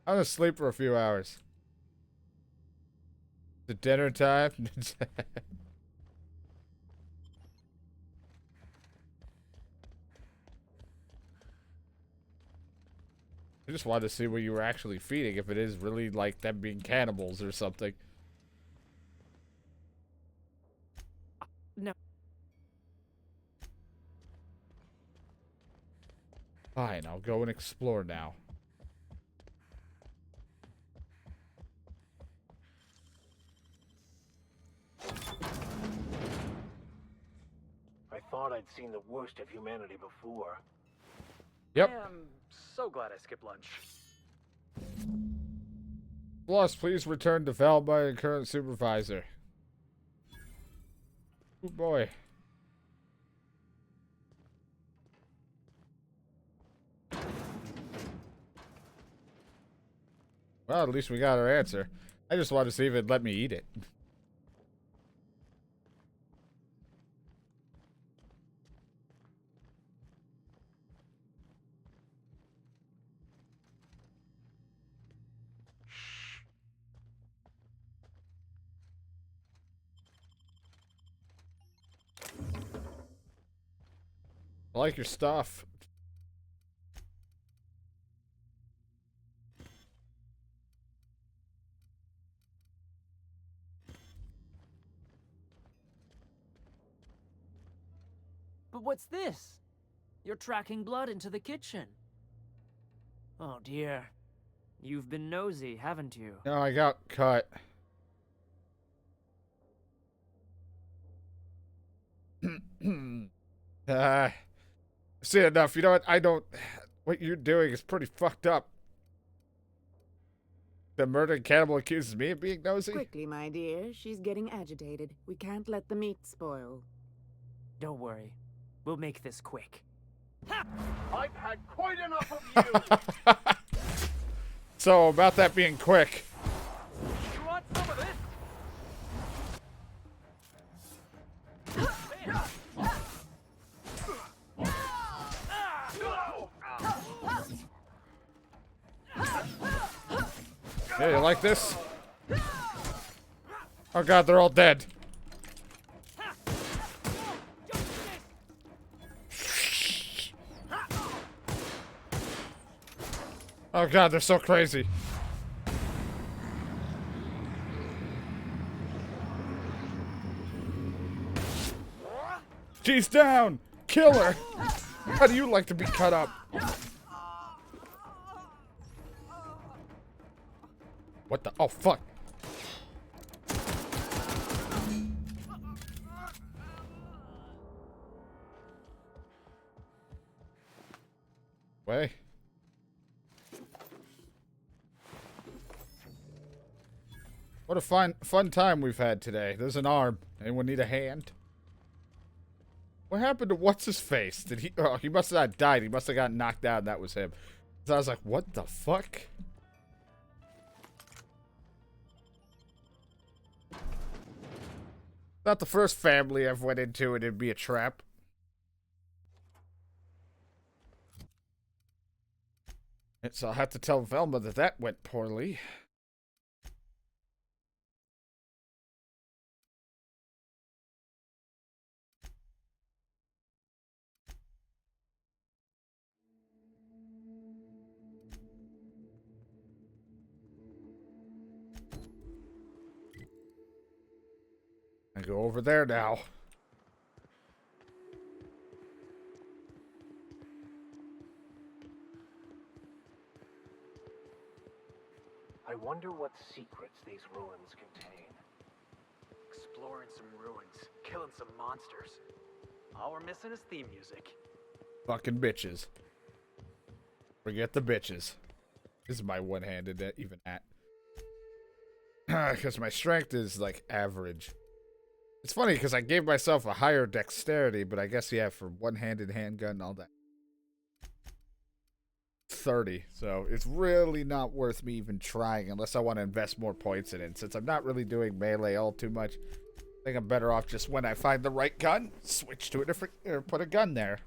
I'm gonna sleep for a few hours. The dinner time. I just wanted to see what you were actually feeding, if it is really like them being cannibals or something. No. Fine, I'll go and explore now. I thought I'd seen the worst of humanity before. Yep. I am so glad I skipped lunch. Plus, please return to Velma and current supervisor. Oh boy. Well, at least we got our answer. I just wanted to see if it'd let me eat it. I like your stuff. But what's this? You're tracking blood into the kitchen. Oh dear. You've been nosy, haven't you? No, I got cut. I've seen enough. You know what? I don't... What you're doing is pretty fucked up. The murdered cannibal accuses me of being nosy? Quickly, my dear. She's getting agitated. We can't let the meat spoil. Don't worry. We'll make this quick. I've had quite enough of you! So, about that being quick. You want some of this? Hey, you like this? Oh god, they're all dead. Oh god, they're so crazy. She's down! Kill her! How do you like to be cut up? What the? Oh, fuck. Way. What a fun time we've had today. There's an arm. Anyone need a hand? What happened to what's his face? Did he? Oh, he must have not died. He must have gotten knocked out. And that was him. So I was like, what the fuck? Not the first family I've went into and it'd be a trap. And so I'll have to tell Velma that that went poorly. I go over there now. I wonder what secrets these ruins contain. Exploring some ruins, killing some monsters. All we're missing is theme music. Fucking bitches. Forget the bitches. This is my one-handed even at. Because my strength is like average. It's funny because I gave myself a higher dexterity, but I guess yeah, for one-handed handgun and all that. 30, so it's really not worth me even trying unless I want to invest more points in it. Since I'm not really doing melee all too much, I think I'm better off just when I find the right gun, switch to a different, or put a gun there.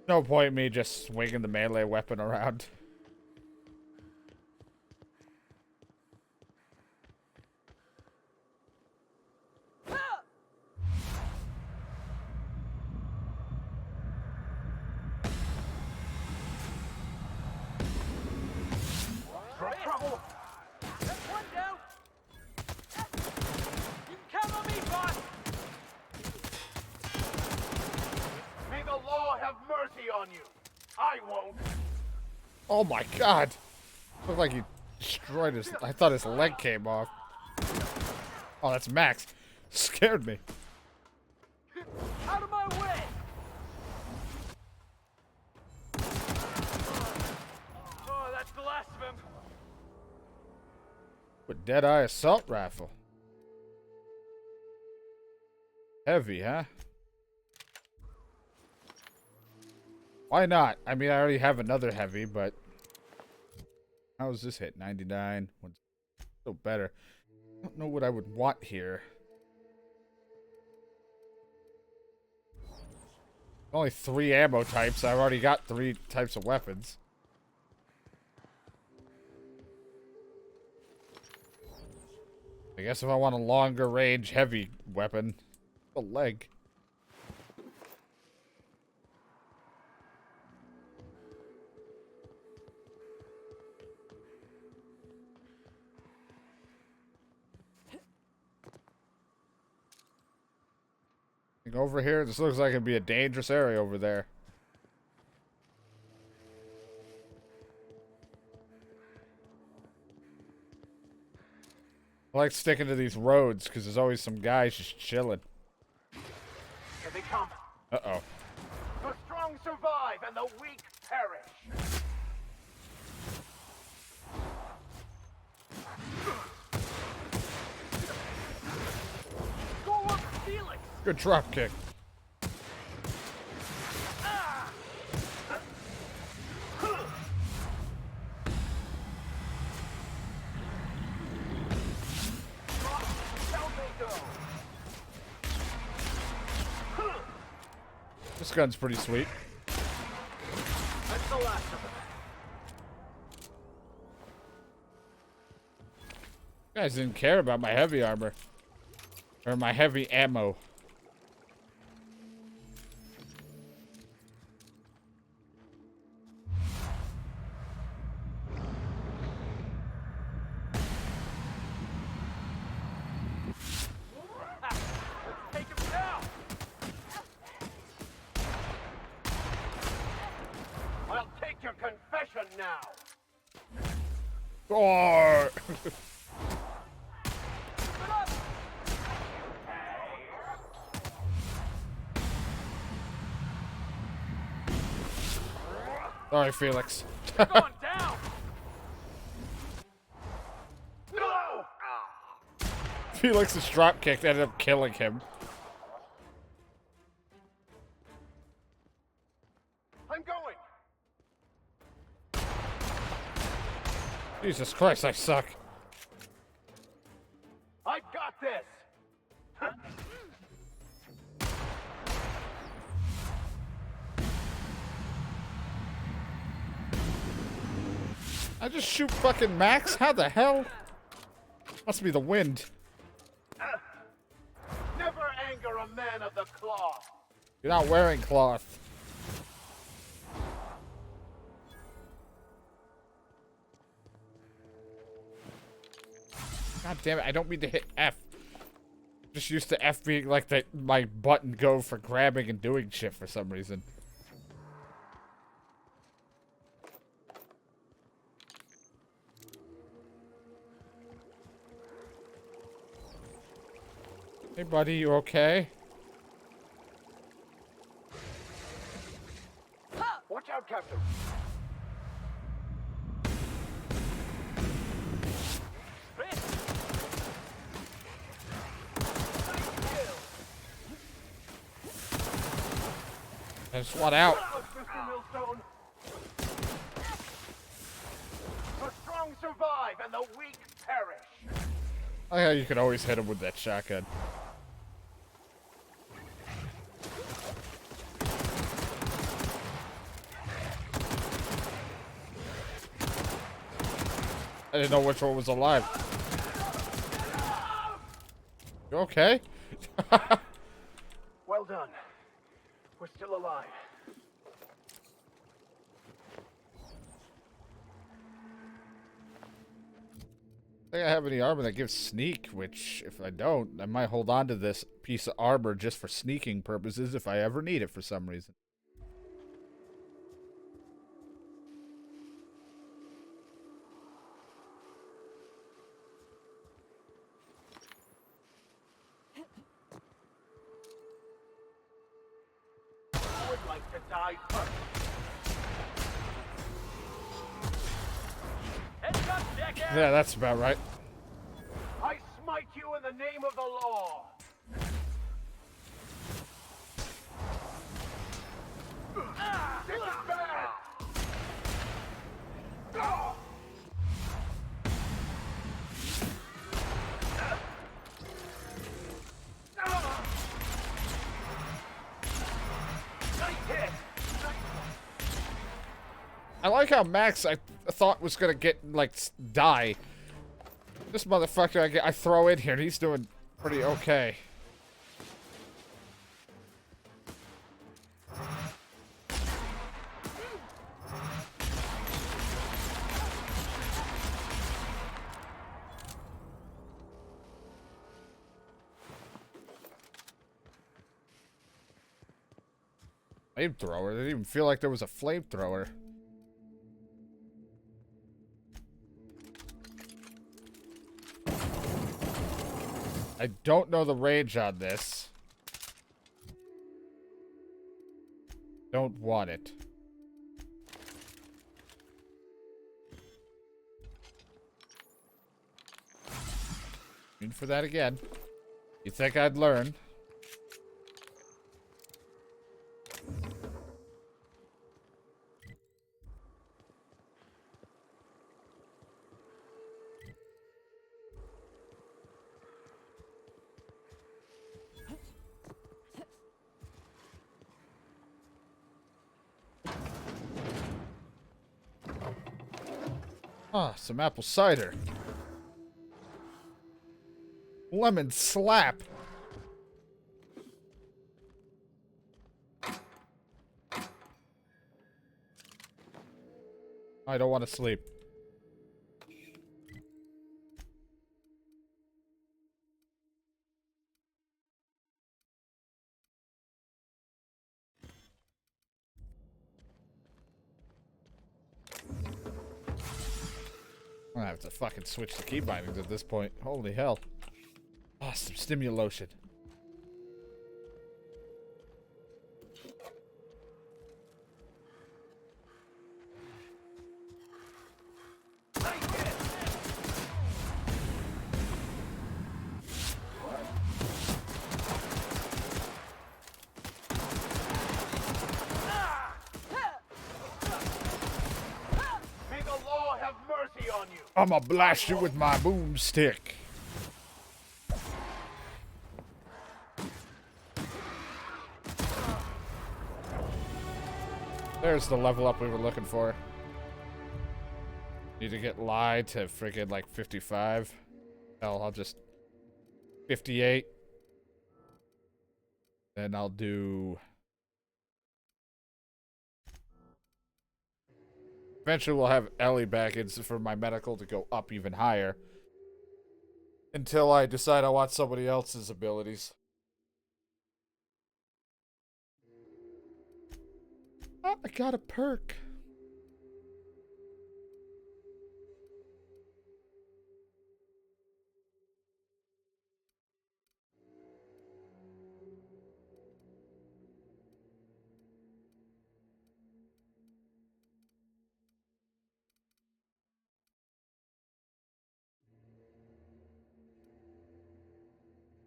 No point in me just swinging the melee weapon around. Trouble! That's one down! You can count on me, boss! May the law have mercy on you! I won't! Oh my god! Looked like he destroyed his... I thought his leg came off. Oh, that's Max. Scared me. Out of my way! Oh, that's the last of him! With Deadeye assault rifle. Heavy, huh? Why not? I mean, I already have another heavy, but how is this hit? 99. What's so better? I don't know what I would want here. Only 3 ammo types. I've already got 3 types of weapons. I guess if I want a longer range heavy weapon, a leg. Over here, this looks like it'd be a dangerous area over there. I like sticking to these roads because there's always some guys just chilling. Here they come. Uh-oh. The strong survive and the weak perish. Go up, Felix! Good drop kick. This gun's pretty sweet. That's the last of them. You guys didn't care about my heavy armor. Or my heavy ammo. Take him down! I'll take your confession now! Or Sorry, Felix. You're going down! No! Felix's drop kick ended up killing him. I'm going! Jesus Christ, I suck. I've got this! I just shoot fucking Max? How the hell? Must be the wind. Never anger a man of the cloth! You're not wearing cloth. God damn it, I don't mean to hit F. Just used to F being like my button go for grabbing and doing shit for some reason. Hey buddy, you okay? Watch out, Captain! I just want out. thrive and the weak perish. Oh yeah, you could always hit him with that shotgun. I didn't know which one was alive. You okay? Well done. We're still alive. I think I have any armor that gives sneak, which, if I don't, I might hold on to this piece of armor just for sneaking purposes if I ever need it for some reason. Who would like to die first? Heads up, jackass! Yeah, that's about right. I smite you in the name of the law. This is bad. Nice hit. I like how Max, I thought was gonna get, like, die. This motherfucker I throw in here, and he's doing pretty okay. Flamethrower? It didn't even feel like there was a flamethrower. I don't know the range on this. Don't want it. In for that again. You think I'd learn? Ah, some apple cider. Lemon slap. I don't want to sleep. I'm gonna have to fucking switch the key bindings at this point. Holy hell. Ah, some stimulotion. May the law have mercy on you. I'ma blast you with my boomstick. There's the level up we were looking for. Need to get lie to friggin' like 55. Hell, I'll just 58. Then I'll do. Eventually we'll have Ellie back in for my medical to go up even higher. Until I decide I want somebody else's abilities. Oh, I got a perk.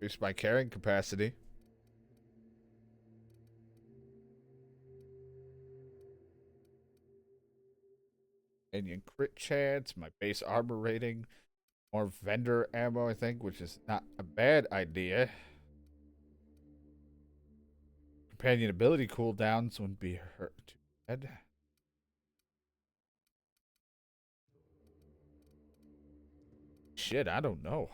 Increase my carrying capacity. minion crit chance, my base armor rating, more vendor ammo, I think, which is not a bad idea. Companion ability cooldowns wouldn't be hurt too bad. Shit, I don't know.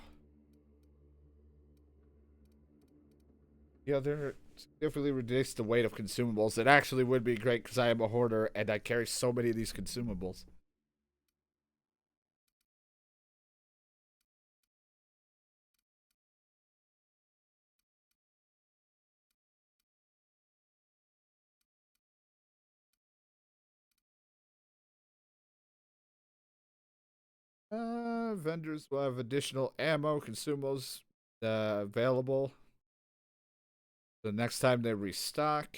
Yeah, they're significantly reduce the weight of consumables. It actually would be great because I am a hoarder and I carry so many of these consumables. Vendors will have additional ammo, consumables available the next time they restock.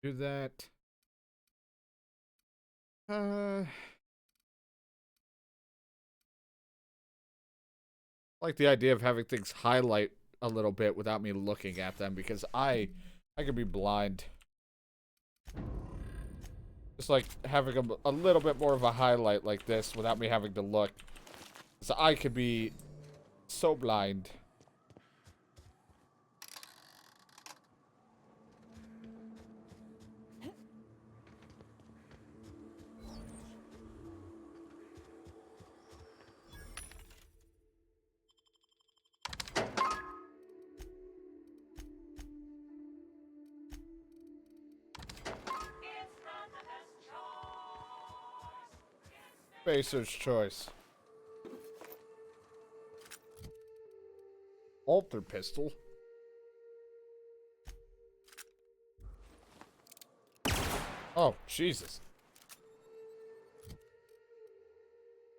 Do that. I like the idea of having things highlight a little bit without me looking at them because I could be blind. Just like having a little bit more of a highlight like this without me having to look. So I could be so blind. Spacer's choice. Alter pistol. Oh, Jesus.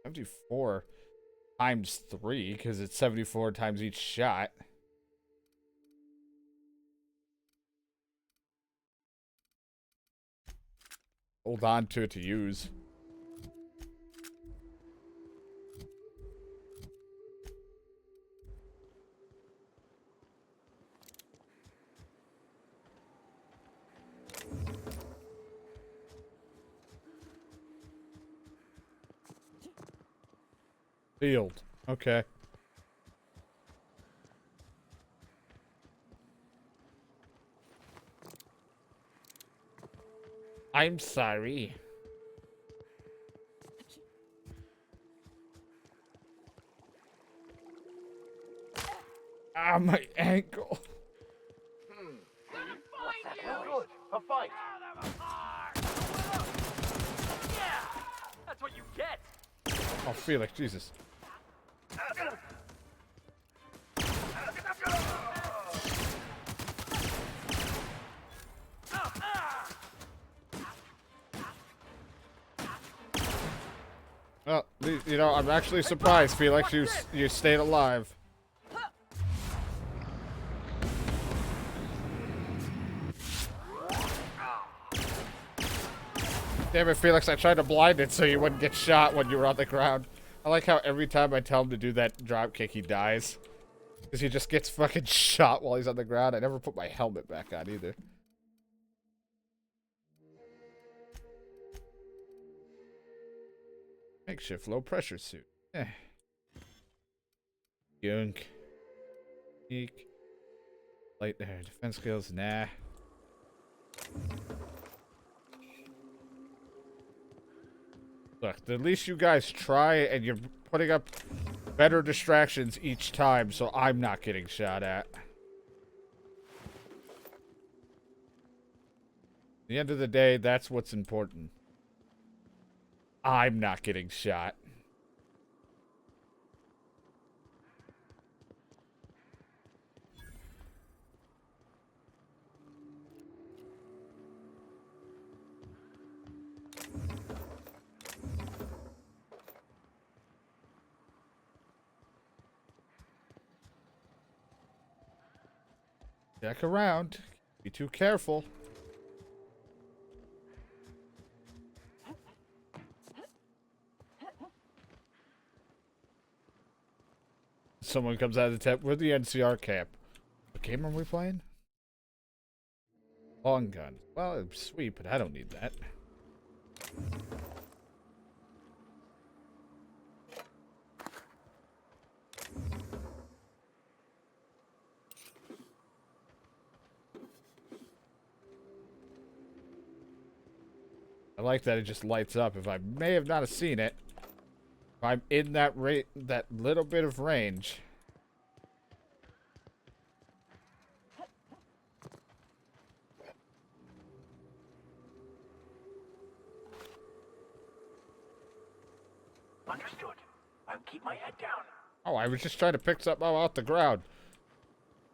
74 times 3 because it's 74 times each shot. Hold on to it to use. Field. Okay. I'm sorry. Ah, my ankle. Good. A fight. That's what you get. Oh, Felix, Jesus. Well, you know, I'm actually surprised, Felix. You stayed alive. Damn it, Felix, I tried to blind it so you wouldn't get shot when you were on the ground. I like how every time I tell him to do that drop kick, he dies. Because he just gets fucking shot while he's on the ground. I never put my helmet back on either. Makeshift low pressure suit. Eh. Gunk. Eek. Light there. Defense skills, nah. Look, at least you guys try and you're putting up better distractions each time, so I'm not getting shot at. At the end of the day, that's what's important. I'm not getting shot. Check around. Be too careful. Someone comes out of the tent. We're the NCR camp. What game are we playing? Long gun. Well, it's sweet, but I don't need that. I like that it just lights up. If I may have not have seen it, if I'm in that that little bit of range. Understood. I'll keep my head down. Oh, I was just trying to pick something up off the ground.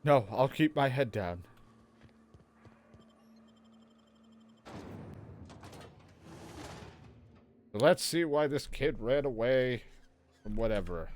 No, I'll keep my head down. So let's see why this kid ran away from whatever.